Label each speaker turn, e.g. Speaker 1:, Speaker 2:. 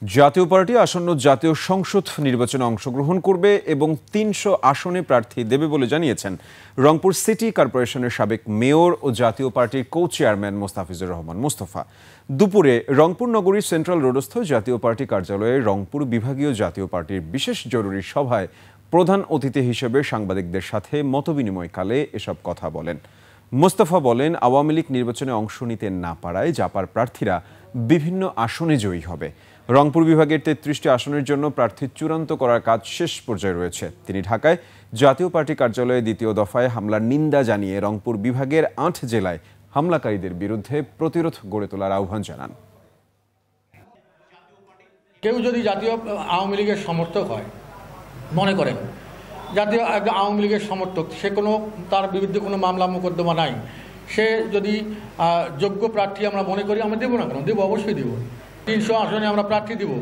Speaker 1: জাতীয় পার্টি আসন্ন জাতীয় সংসদ নির্বাচনে অংশগ্রহণ করবে এবং ৩০০ আসনে প্রার্থী দেবে বলে জানিয়েছেন রংপুর সিটি কর্পোরেশনের সাবেক মেয়র ও জাতীয় পার্টির কো চেয়ারম্যান মোস্তাফিজুর রহমান মোস্তফা। দুপুরে রংপুর নগরীর সেন্ট্রাল রোডস্থ জাতীয় পার্টি কার্যালয়ে রংপুর বিভাগীয় জাতীয় পার্টির বিশেষ জরুরি সভায় প্রধান অতিথি হিসেবে সাংবাদিকদের সাথে মতবিনিময়কালে এসব কথা বলেন। মোস্তফা বলেন, আওয়ামী লীগ নির্বাচনে অংশ নিতে না পারায় জাপার প্রার্থীরা বিভিন্ন আসনে জয়ী হবে। রংপুর বিভাগের ৩৩টি আসনের জন্য প্রার্থী চূড়ান্ত করার কাজ শেষ পর্যায়ে রয়েছে। তিনি ঢাকায় জাতীয় পার্টি কার্যালয়ে দ্বিতীয় দফায় হামলার নিন্দা জানিয়ে রংপুর বিভাগের ৮ জেলায় হামলাকারীদের বিরুদ্ধে প্রতিরোধ গড়ে তোলার আহ্বান জানান।
Speaker 2: কেউ যদি জাতীয় আওয়ামী লীগের সমর্থক হয়, মনে করেন জাতীয় আওয়ামী লীগের সমর্থক, সে কোনো তার বিরুদ্ধে কোনো মামলা মোকদ্দমা নাই, সে যদি যোগ্য প্রার্থী আমরা মনে করি, আমরা দেবো না কেন? দেবো, অবশ্যই দেবো। ৩০০ আসনে আমরা প্রার্থী দেব।